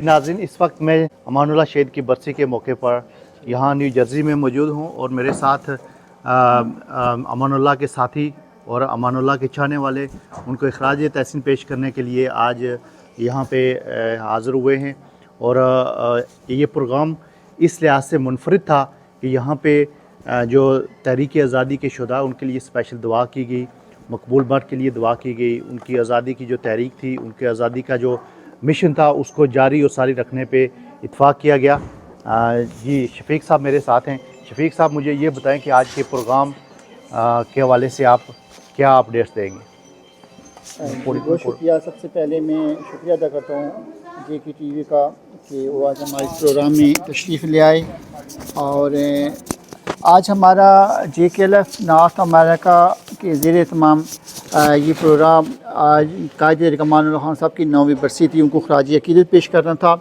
नाज़रीन, इस वक्त मैं अमानुल्लाह शहीद की बरसी के मौके पर यहाँ न्यू जर्सी में मौजूद हूँ और मेरे साथ अमानुल्लाह के साथी और अमानुल्लाह के चाहने वाले उनको इखराज तहसीन पेश करने के लिए आज यहाँ पे हाज़िर हुए हैं। और ये प्रोग्राम इस लिहाज से मुनफरिद था कि यहाँ पे जो तहरीक आज़ादी के शुदा उनके लिए स्पेशल दुआ की गई, मकबूल भट्ट के लिए दुआ की गई। उनकी आज़ादी की जो तहरीक थी, उनकी आज़ादी का जो मिशन था, उसको जारी और सारी रखने पे इत्फाक़ किया गया। जी शफीक साहब मेरे साथ हैं। शफीक साहब, मुझे ये बताएं कि आज के प्रोग्राम के हवाले से आप क्या अपडेट्स देंगे? बहुत शुक्रिया। सबसे पहले मैं शुक्रिया अदा करता हूँ JK TV का कि वो आज हमारे इस प्रोग्राम में तशरीफ़ ले आए। और आज हमारा JKLF नॉर्थ अमेरिका के ज़ेर तमाम ये प्रोग्राम आज कायदे अमानुल्लाह खान साहब की 9वीं बरसी थी, उनको खराज अक़ीदत पेश करना था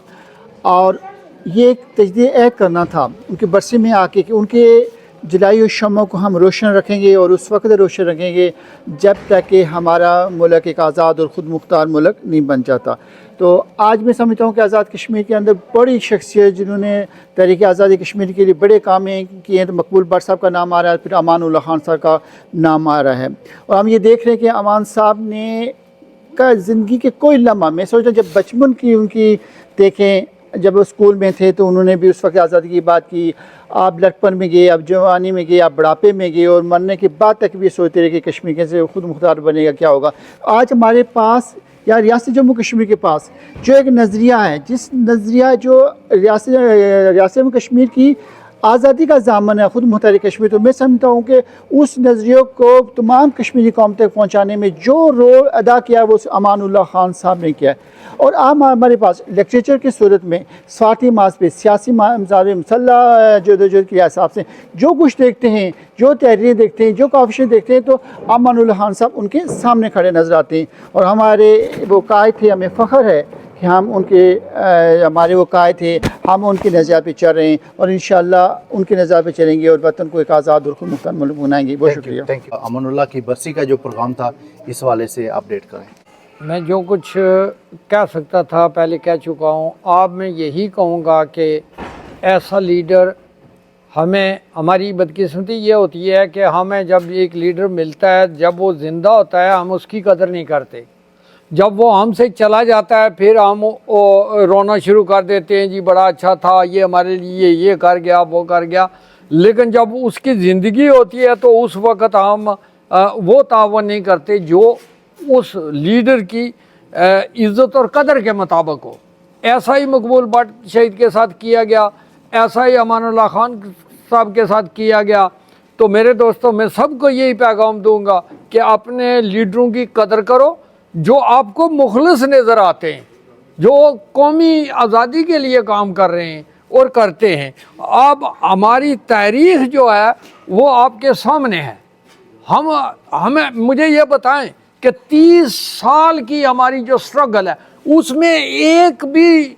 और ये एक तजदीद ऐद करना था उनकी बरसी में आके कि उनके जलाई शमों को हम रोशन रखेंगे और उस वक्त रोशन रखेंगे जब तक कि हमारा मुल्क एक आज़ाद और ख़ुद मुख्तार मुल्क नहीं बन जाता। तो आज मैं समझता हूँ कि आज़ाद कश्मीर के अंदर बड़ी शख्सियत जिन्होंने तहरीक आज़ादी कश्मीर के लिए बड़े काम किए हैं, तो मकबूल भट्ट साहब का नाम आ रहा है, फिर अमानुल्लाह खान साहब का नाम आ रहा है। और हम ये देख रहे हैं कि अमान साहब ने का ज़िंदगी के कोई लम्हा, मैं सोचता जब बचपन की उनकी देखें, जब वो स्कूल में थे तो उन्होंने भी उस वक्त आज़ादी की बात की। आप लड़कपन में गए, आप जवानी में गए, आप बुढ़ापे में गए और मरने के बाद तक भी सोचते रहे कि कश्मीर कैसे खुद मुख्तार बनेगा, क्या होगा। आज हमारे पास या रियासत जम्मू कश्मीर के पास जो एक नज़रिया है, जिस नज़रिया जो रियासत कश्मीर की आज़ादी का ज़ामन है, ख़ुद मुख्तार कश्मीर, तो मैं समझता हूँ कि उस नज़रिए को तमाम कश्मीरी कौम तक पहुँचाने में जो रोल अदा किया वो अमानुल्लाह खान साहब ने किया है। और आप हमारे पास लिटरेचर की सूरत में सफ़ारती मास पे सियासी मसाइल मसल्ला जदोजहद के हिसाब से जो कुछ देखते हैं, जो तहरीरें देखते हैं, जो काविशें देखते हैं, तो अमानुल्लाह खान साहब उनके सामने खड़े नज़र आते हैं। और हमारे वो कायद थे, हमें फ़ख्र है कि हम उनके हमारे वो कायद थे, हम उनके नज़रिया पे चल रहे हैं और इंशाअल्लाह उनके नज़रिया पे चलेंगे और वतन को एक आज़ाद और खुद मुख्तार मुल्क बनाएंगे। बहुत शुक्रिया। Thank you. अमानुल्लाह की बरसी का जो प्रोग्राम था, इस हवाले से अपडेट करें। मैं जो कुछ कह सकता था पहले कह चुका हूँ। अब मैं यही कहूँगा कि ऐसा लीडर हमें, हमारी बदकिस्मती ये होती है कि हमें जब एक लीडर मिलता है, जब वो ज़िंदा होता है, हम उसकी कदर नहीं करते। जब वो हमसे चला जाता है फिर हम रोना शुरू कर देते हैं, जी बड़ा अच्छा था, ये हमारे लिए ये कर गया, वो कर गया। लेकिन जब उसकी ज़िंदगी होती है तो उस वक़्त हम वो तावन नहीं करते जो उस लीडर की इज़्ज़त और कदर के मुताबिक हो। ऐसा ही मकबूल भट्ट शहीद के साथ किया गया, ऐसा ही अमानुल्लाह खान साहब के साथ किया गया। तो मेरे दोस्तों, मैं सबको यही पैगाम दूंगा कि अपने लीडरों की कदर करो जो आपको मुखलिस नज़र आते हैं, जो कौमी आज़ादी के लिए काम कर रहे हैं और करते हैं। अब हमारी तारीख़ जो है वो आपके सामने है। हमें मुझे ये बताएं कि 30 साल की हमारी जो स्ट्रगल है, उसमें एक भी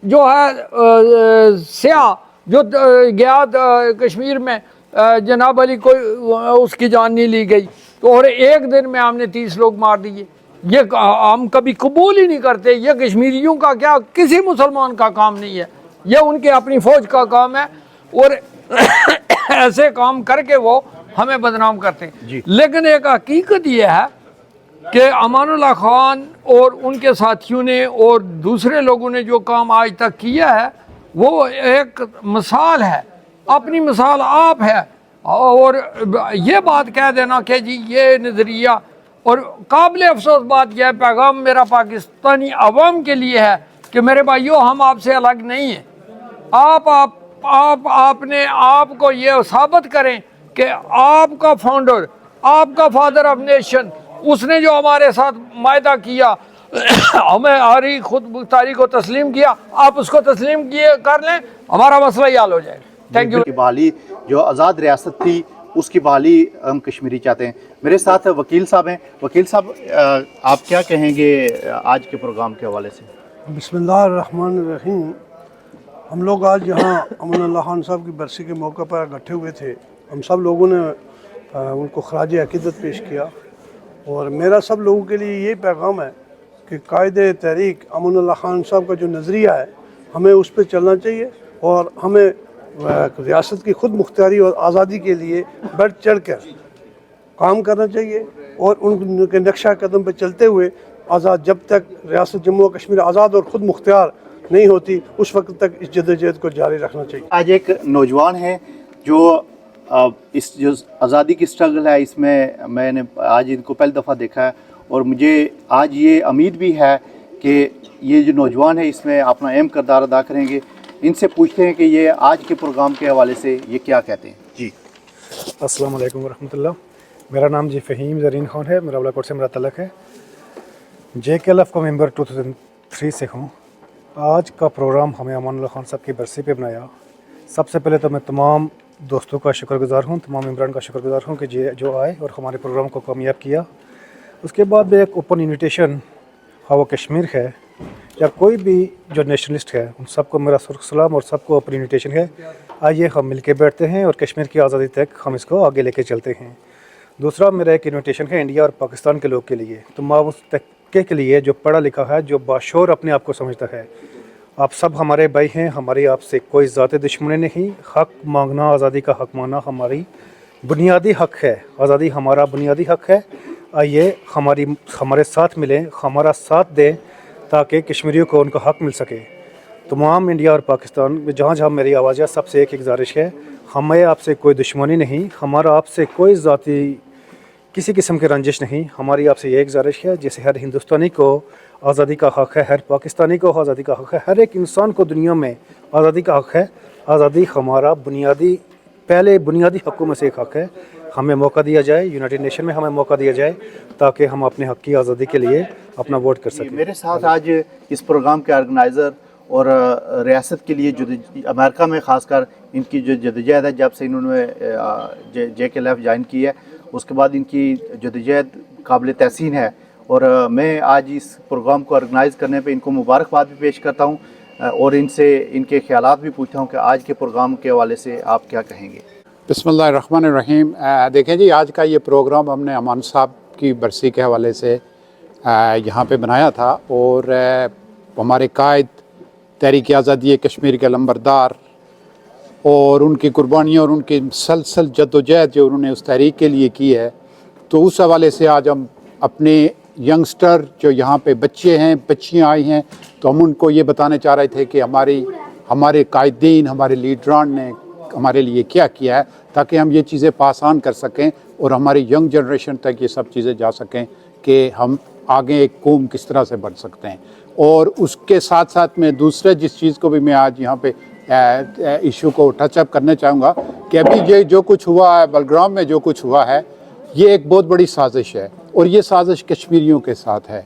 जो है स्याह जो गया कश्मीर में, जनाब अली कोई उसकी जान नहीं ली गई। तो और एक दिन में हमने 30 लोग मार दिए। ये हम कभी कबूल ही नहीं करते। ये कश्मीरियों का क्या, किसी मुसलमान का काम नहीं है, ये उनके अपनी फ़ौज का काम है। और ऐसे काम करके वो हमें बदनाम करते हैं। लेकिन एक हकीकत ये है कि अमानुल्लाह खान और उनके साथियों ने और दूसरे लोगों ने जो काम आज तक किया है वो एक मिसाल है, अपनी मिसाल आप है। और ये बात कह देना कि जी ये नज़रिया, और काबिल अफसोस बात यह है, पैगाम मेरा पाकिस्तानी अवाम के लिए है कि मेरे भाइयों, हम आपसे अलग नहीं हैं। आपने आपको ये साबित करें कि आपका फाउंडर, आपका फादर ऑफ नेशन, उसने जो हमारे साथ मायदा किया, हमें हमारी खुद मुख्तारी को तस्लीम किया, आप उसको तस्लीम किए कर लें, हमारा मसला ही हल हो जाएगा। Thank you. बहाली जो आज़ाद रियासत थी उसकी बहाली हम कश्मीरी चाहते हैं। मेरे साथ वकील साहब हैं। वकील साहब, आप क्या कहेंगे आज के प्रोग्राम के हवाले से? बिस्मिल्लाहिर्रहमानिर्रहीम। हम लोग आज यहाँ अमानुल्लाह खान साहब की बरसी के मौके पर इकट्ठे हुए थे। हम सब लोगों ने उनको खराज अक़ीदत पेश किया और मेरा सब लोगों के लिए यही पैगाम है कि कायदे तहरीक अमानुल्लाह खान साहब का जो नज़रिया है ہمیں اس پہ چلنا چاہیے اور ہمیں ریاست کی خود مختاری اور آزادی کے لیے بڑھ چڑھ کر کام کرنا چاہیے اور ان کے نقشہ قدم پہ چلتے ہوئے جب تک ریاست جموں و کشمیر آزاد اور خود مختار نہیں ہوتی اس وقت تک اس جدوجہد کو جاری رکھنا چاہیے. آج ایک نوجوان ہے جو اس جو آزادی کی اسٹرگل ہے اس میں نے آج ان کو پہلی دفعہ دیکھا ہے اور مجھے آج یہ امید بھی ہے کہ یہ جو نوجوان ہے اس میں اپنا اہم کردار ادا کریں گے. ان سے پوچھتے ہیں کہ یہ آج کے پروگرام کے حوالے سے یہ کیا کہتے ہیں. جی السلام علیکم ورحمۃ اللہ. میرا نام جی فہیم زرین خان ہے. میرا کوٹ سے میرا تعلق ہے. JKLF کا ممبر 2003 سے ہوں. آج کا پروگرام ہمیں امان اللہ خان صاحب کی برسی پہ بنایا. سب سے پہلے تو میں تمام دوستوں کا شکر گزار ہوں, تمام ممبران کا شکر گزار ہوں کہ جو آئے اور ہمارے پروگرام کو کامیاب کیا. اس کے بعد بھی ایک اوپن انویٹیشن ہوا کشمیر ہے یا کوئی بھی جو نیشنلسٹ ہے ان سب کو میرا سرخ سلام اور سب کو اوپن انویٹیشن ہے. آئیے ہم مل کے بیٹھتے ہیں اور کشمیر کی آزادی تک ہم اس کو آگے لے کے چلتے ہیں. دوسرا میرا ایک انویٹیشن ہے انڈیا اور پاکستان کے لوگ کے لیے, تمام اس طبقے کے لیے جو پڑھا لکھا ہے, جو باشعور اپنے آپ کو سمجھتا ہے. آپ سب ہمارے بھائی ہیں, ہماری آپ سے کوئی ذاتی دشمنی نہیں. حق مانگنا, آزادی کا حق مانگنا ہماری بنیادی حق ہے. آزادی ہمارا بنیادی حق ہے. آئیے ہمارے ساتھ ملیں, ہمارا ساتھ دیں تاکہ کشمیریوں کو ان کا حق مل سکے. تمام انڈیا اور پاکستان میں جہاں جہاں میری آواز ہے سب سے ایک گزارش ہے, ہمیں آپ سے کوئی دشمنی نہیں, ہمارا آپ سے کوئی ذاتی کسی قسم کی رنجش نہیں. ہماری آپ سے یہ گزارش ہے جیسے ہر ہندوستانی کو آزادی کا حق ہے, ہر پاکستانی کو آزادی کا حق ہے, ہر ایک انسان کو دنیا میں آزادی کا حق ہے. آزادی ہمارا بنیادی حقوں میں سے ایک حق ہے. ہمیں موقع دیا جائے, یونائٹڈ نیشن میں ہمیں موقع دیا جائے تاکہ ہم اپنے حق کی آزادی کے لیے اپنا ووٹ کر سکیں. میرے ساتھ آج اس پروگرام کے آرگنائزر اور ریاست کے لیے امریکہ میں خاص کر ان کی جو جدوجہد ہے, جب سے انہوں نے JKLF جوائن کی ہے اس کے بعد ان کی جدوجہد قابل تحسین ہے. اور میں آج اس پروگرام کو آرگنائز کرنے پہ ان کو مبارکباد بھی پیش کرتا ہوں اور ان سے ان کے خیالات بھی پوچھتا ہوں کہ آج کے پروگرام کے حوالے سے آپ کیا کہیں گے. بسم اللہ الرحمن الرحیم. دیکھیں جی, آج کا یہ پروگرام ہم نے امان صاحب کی برسی کے حوالے سے یہاں پہ بنایا تھا اور ہمارے قائد تحریک آزادی کشمیر کے علمبردار اور ان کی قربانیاں اور ان کی مسلسل جدوجہد جو انہوں نے اس تحریک کے لیے کی ہے, تو اس حوالے سے آج ہم اپنے ینگسٹر جو یہاں پہ بچے ہیں, بچیاں آئی ہیں, تو ہم ان کو یہ بتانے چاہ رہے تھے کہ ہمارے قائدین, ہمارے لیڈران نے ہمارے لیے کیا کیا ہے تاکہ ہم یہ چیزیں پاس آن کر سکیں اور ہماری ینگ جنریشن تک یہ سب چیزیں جا سکیں کہ ہم آگے ایک قوم کس طرح سے بڑھ سکتے ہیں. اور اس کے ساتھ ساتھ میں دوسرے جس چیز کو بھی میں آج یہاں پہ ایشو کو ٹچ اپ کرنا چاہوں گا کہ ابھی یہ جو کچھ ہوا ہے بلگرام میں, جو کچھ ہوا ہے یہ ایک بہت بڑی سازش ہے اور یہ سازش کشمیریوں کے ساتھ ہے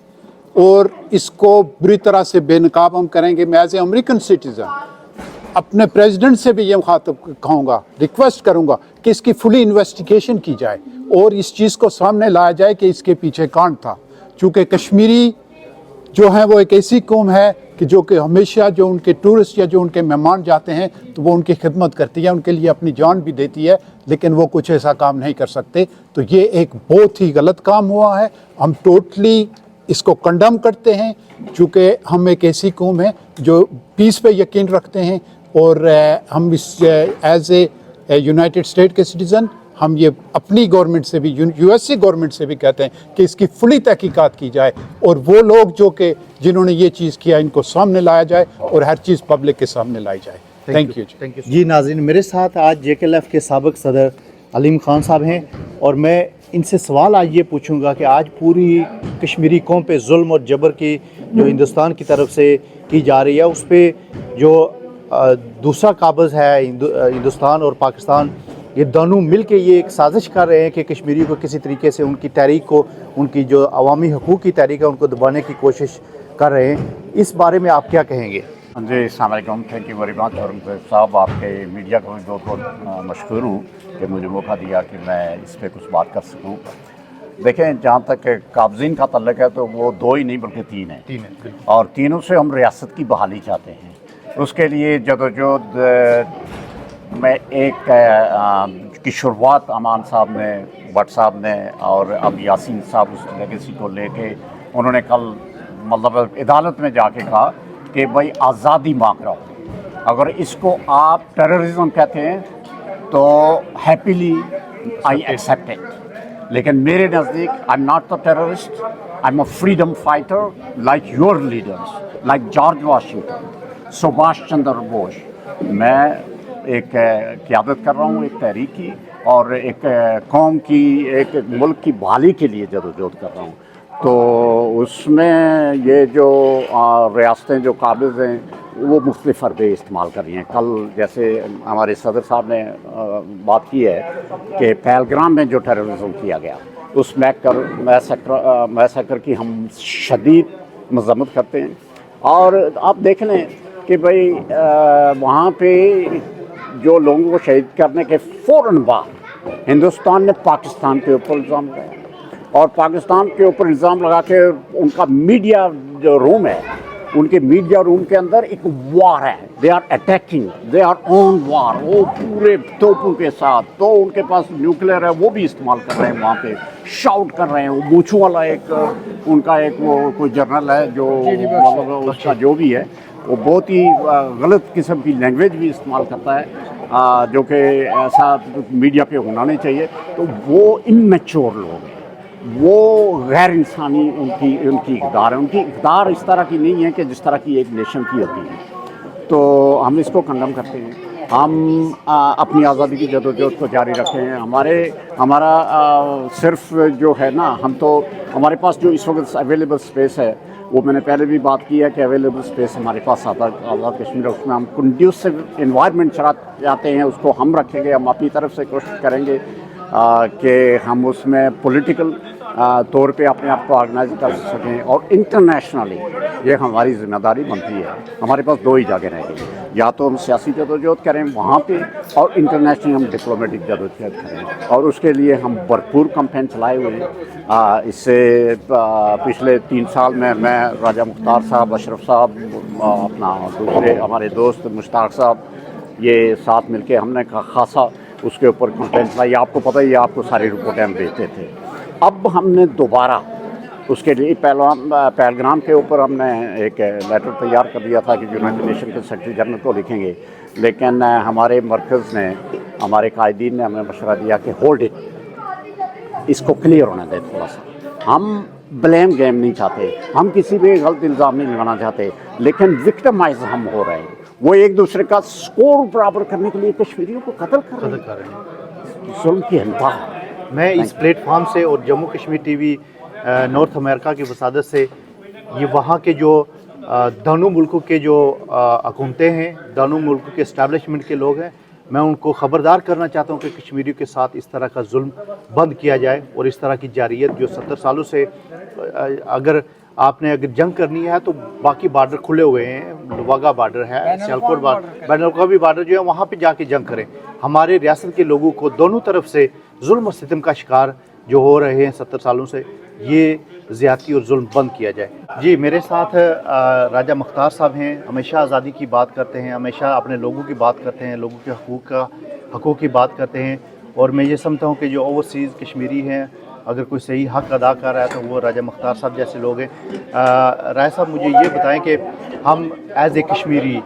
اور اس کو بری طرح سے بے نقاب ہم کریں گے. میں ایز اے امریکن سٹیزن اپنے پریزیڈنٹ سے بھی یہ مخاطب کہوں گا, ریکویسٹ کروں گا کہ اس کی فلی انویسٹیگیشن کی جائے اور اس چیز کو سامنے لایا جائے کہ اس کے پیچھے کانڈ تھا. چونکہ کشمیری جو ہیں وہ ایک ایسی قوم ہے کہ ہمیشہ جو ان کے ٹورسٹ یا جو ان کے مہمان جاتے ہیں تو وہ ان کی خدمت کرتی ہے, ان کے لیے اپنی جان بھی دیتی ہے, لیکن وہ کچھ ایسا کام نہیں کر سکتے. تو یہ ایک بہت ہی غلط کام ہوا ہے. ہم ٹوٹلی اس کو کنڈم کرتے ہیں چونکہ ہم ایک ایسی قوم ہے جو پیس پہ یقین رکھتے ہیں اور ہم اس ایز اے یونائٹڈ اسٹیٹ کے سٹیزن ہم یہ اپنی گورنمنٹ سے بھی USA گورنمنٹ سے بھی کہتے ہیں کہ اس کی فلی تحقیقات کی جائے اور وہ لوگ جنہوں نے یہ چیز کیا ان کو سامنے لایا جائے اور ہر چیز پبلک کے سامنے لائی جائے. Thank you. جی ناظرین, میرے ساتھ آج JKLF کے سابق صدر علیم خان صاحب ہیں اور میں ان سے سوال آج یہ پوچھوں گا کہ آج پوری کشمیری قوم پہ ظلم اور جبر کی جو ہندوستان کی طرف سے کی جا رہی ہے اس پہ جو دوسرا قابض ہے ہندوستان اور پاکستان, یہ دونوں مل کے یہ ایک سازش کر رہے ہیں کہ کشمیری کو کسی طریقے سے ان کی تحریک کو, ان کی جو عوامی حقوق کی تحریک ہے ان کو دبانے کی کوشش کر رہے ہیں. اس بارے میں آپ کیا کہیں گے؟ جی السلام علیکم, تھینک یو ویری مچ. اور صاحب آپ کے میڈیا کو بھی بہت بہت مشکور ہوں کہ مجھے موقع دیا کہ میں اس پہ کچھ بات کر سکوں. دیکھیں, جہاں تک قابضین کا تعلق ہے تو وہ 2 ہی نہیں بلکہ 3 ہیں اور تینوں سے ہم ریاست کی بحالی چاہتے ہیں. اس کے لیے جدوجہد میں ایک کی شروعات امان صاحب نے, بٹ صاحب نے اور اب یاسین صاحب اس لیگیسی کو لے کے انہوں نے کل مطلب عدالت میں جا کے کہا कि भाई आज़ादी मांग रहा हूँ। अगर इसको आप टेररिज्म कहते हैं तो हैप्पीली आई एक्सेप्ट इट, लेकिन मेरे नज़दीक I am not the terrorist, I am a freedom fighter like your leaders, like George Washington, Subhash Chandra Bose. मैं एक क़यादत कर रहा हूँ एक तहरीक की, और एक कौम की, एक मुल्क की बहाली के लिए जदोजहद कर रहा हूँ। तो उसमें ये जो रियासतें जो काबिज़ हैं वो मुख्तलिफ़ हरबे इस्तेमाल कर रही हैं। कल जैसे हमारे सदर साहब ने बात की है कि पहलगाम में जो टेररिज्म किया गया, उस मैसेकर की हम शदीद मज़म्मत करते हैं। और आप देख लें कि भाई वहाँ पे जो लोगों को शहीद करने के फ़ौरन बाद हिंदुस्तान ने पाकिस्तान के ऊपर इल्ज़ाम लगाया, और पाकिस्तान के ऊपर इल्ज़ाम लगा के उनका मीडिया जो रूम है, उनके मीडिया रूम के अंदर एक वार है, they are attacking, they are on war, वो पूरे तोपों के साथ। तो उनके पास न्यूक्लियर है, वो भी इस्तेमाल कर रहे हैं, वहाँ पे शाउट कर रहे हैं। वो मूछों वाला एक उनका एक वो कोई जर्नल है जो मतलब उसका जो भी है वो बहुत ही गलत किस्म की लैंग्वेज भी इस्तेमाल करता है, जो कि ऐसा मीडिया पे होना नहीं चाहिए। तो वो इमैच्योर लोग हैं, वो गैर इंसानी उनकी इक़्तिदार है। उनकी इक़्तिदार इस तरह की नहीं है कि जिस तरह की एक नेशन की होती है। तो हम इसको कंडम करते हैं। हम अपनी आज़ादी की जदोजहद को जारी रखें हैं। हमारा सिर्फ जो है ना, हम तो हमारे पास जो इस वक्त अवेलेबल स्पेस है, वो मैंने पहले भी बात की है कि अवेलेबल स्पेस हमारे पास आज़ाद कश्मीर है, उसमें हम कंड्यूसिव इन्वायरमेंट चाहते हैं, उसको हम रखेंगे। हम अपनी तरफ से कोशिश करेंगे कि हम उसमें पॉलिटिकल तौर पे अपने आप को ऑर्गेनाइज कर सकें, और इंटरनेशनली ये हमारी ज़िम्मेदारी बनती है। हमारे पास दो ही जगह रहेंगी, या तो हम सियासी जदोजहद करें वहाँ पे, और इंटरनेशनली हम डिप्लोमेटिक जदोजहद करें। और उसके लिए हम भरपूर कैंपेन चलाए हुए हैं। इससे पिछले 3 साल में मैं, राजा मुख्तार साहब, अशरफ साहब, अपना दूसरे हमारे दोस्त मुश्ताक साहब, ये साथ मिलके हमने खासा उसके ऊपर कैंपेन चलाई। आपको पता ही है, आपको सारी रिपोर्टें हम देते थे। अब हमने दोबारा उसके लिए पहलगाम के ऊपर हमने एक लेटर तैयार कर दिया था कि यूनाइटेड नेशन के सेक्रेटरी जनरल को लिखेंगे, लेकिन हमारे मरकज़ ने, हमारे कायदीन ने हमें मशवरा दिया कि होल्ड इट, इसको क्लियर होने दें थोड़ा सा। हम ब्लेम गेम नहीं चाहते, हम किसी भी गलत इल्ज़ाम नहीं लगाना चाहते, लेकिन विक्टिमाइज हम हो रहे हैं। वो एक दूसरे का स्कोर बराबर करने के लिए कश्मीरियों को कत्ल कर रहे हैं। जुल्म की इंतहा है। मैं इस प्लेटफॉर्म से और Jammu Kashmir TV north America की वसादत से ये वहाँ के जो दोनों मुल्कों के जो हुकूमतें हैं, दोनों मुल्कों के इस्टेब्लिशमेंट के लोग हैं, मैं उनको ख़बरदार करना चाहता हूँ कि कश्मीरियों के साथ इस तरह का जुल्म बंद किया जाए, और इस तरह की जारियत जो 70 सालों से, अगर आपने जंग करनी है तो बाकी बार्डर खुले हुए हैं, वाघा बार्डर है, सियालकोट बार्डर, बैन-उल-अक़वामी बार्डर जो है वहाँ पे जाके जंग करें। हमारे रियासत के लोगों को दोनों तरफ से जुल्म और सितम का शिकार जो हो रहे हैं 70 सालों से, ये ज़्यादती और जुल्म बंद किया जाए। जी, मेरे साथ राजा मुख्तार साहब हैं। हमेशा आज़ादी की बात करते हैं, हमेशा अपने लोगों की बात करते हैं, लोगों के हकूक़ की बात करते हैं। और मैं ये समझता हूँ कि जो ओवरसीज़ कश्मीरी हैं, अगर कोई सही हक़ अदा कर रहा है तो वो राजा मुख्तार साहब जैसे लोग हैं। राय साहब, मुझे ये बताएं कि हम एज़ ए कश्मीरी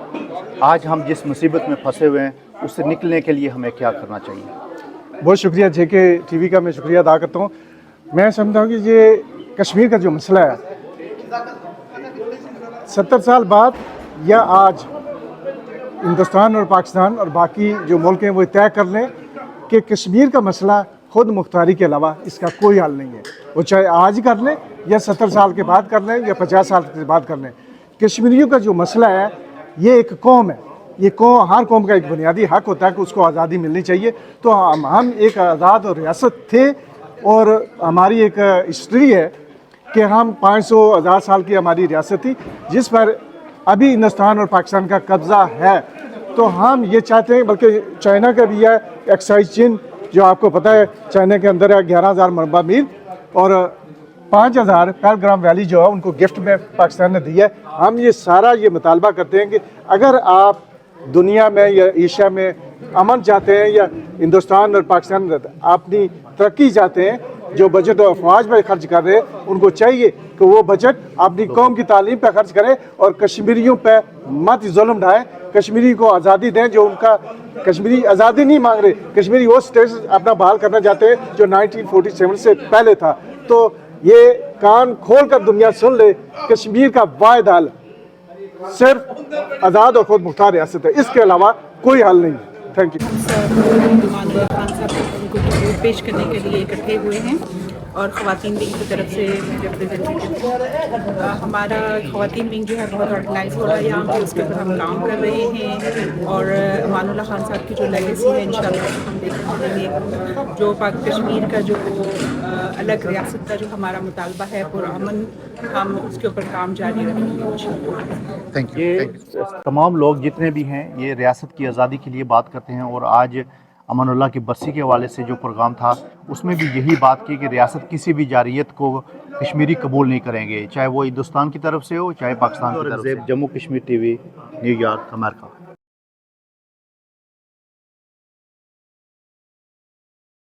आज हम जिस मुसीबत में फंसे हुए हैं, उससे निकलने के लिए हमें क्या करना चाहिए? बहुत शुक्रिया JK TV का, मैं शुक्रिया अदा करता हूँ। मैं समझता हूँ कि ये कश्मीर का जो मसला है, 70 साल बाद या आज हिंदुस्तान और पाकिस्तान और बाकी जो मुल्क हैं वो तय कर लें कि कश्मीर का मसला खुद मुख्तारी के अलावा इसका कोई हल नहीं है। वो चाहे आज कर लें या 70 साल के बाद कर लें या 50 साल के बाद कर लें। कश्मीरियों का जो मसला है, ये एक कौम है, ये कौम, हर कौम का एक बुनियादी हक़ होता है कि उसको आज़ादी मिलनी चाहिए। तो हम एक आज़ाद और रियासत थे, और हमारी एक हिस्ट्री है कि हम 500,000 साल की हमारी रियासत थी, जिस पर अभी हिंदुस्तान और पाकिस्तान का कब्ज़ा है। तो हम ये चाहते हैं, बल्कि चाइना का भी है एक्साइज चिन्ह, जो आपको पता है चाइना के अंदर है 11,000 मरबा मील, और 5,000 पहलगाम वैली जो है उनको गिफ्ट में पाकिस्तान ने दिया है। हम ये सारा ये मुतालबा करते हैं कि अगर आप दुनिया में या एशिया में अमन चाहते हैं, या हिंदुस्तान और पाकिस्तान अपनी तरक्की चाहते हैं, जो बजट और अफवाज पर खर्च कर रहे हैं, उनको चाहिए कि वो बजट अपनी कौम की तालीम पे खर्च करें और कश्मीरियों पे मत जुल्म ढाएं, कश्मीरी को आज़ादी दें जो उनका, कश्मीरी आज़ादी नहीं मांग रहे, कश्मीरी वो स्टेटस अपना बहाल करना चाहते हैं जो 1947 से पहले था। तो ये कान खोल कर दुनिया सुन ले, कश्मीर का वाहिद हल सिर्फ आज़ाद और खुद मुख्तार रियासत है, इसके अलावा कोई हल नहीं है। Thank you. अमानुल्लाह खान साहब उनको ट्रिब्यूट पेश करने के लिए इकट्ठे हुए हैं और ख़वातीन विंग की तरफ से रिप्रेजेंटेटिव हमारा ख़वातीन विंग जो है बहुत ऑर्गेनाइज हो रहा है यहाँ पे, उसके ऊपर हम काम कर रहे हैं और अमानुल्लाह खान साहब की जो लेगेसी है इंशाल्लाह हम देखेंगे। जो पाक कश्मीर का जो अलग रियासत का जो हमारा मुतालबा है पुरअमन, हम उसके ऊपर काम जारी रखेंगे इंशाल्लाह। Thank you. तमाम लोग जितने भी हैं ये रियासत की आज़ादी के लिए बात करते हैं और आज अमानुल्लाह की बरसी के हवाले से जो प्रोग्राम था उसमें भी यही बात की कि रियासत किसी भी जारियत को कश्मीरी कबूल नहीं करेंगे, चाहे वो हिंदुस्तान की तरफ से हो चाहे पाकिस्तान की तरफ से। Jammu Kashmir TV, New York, America.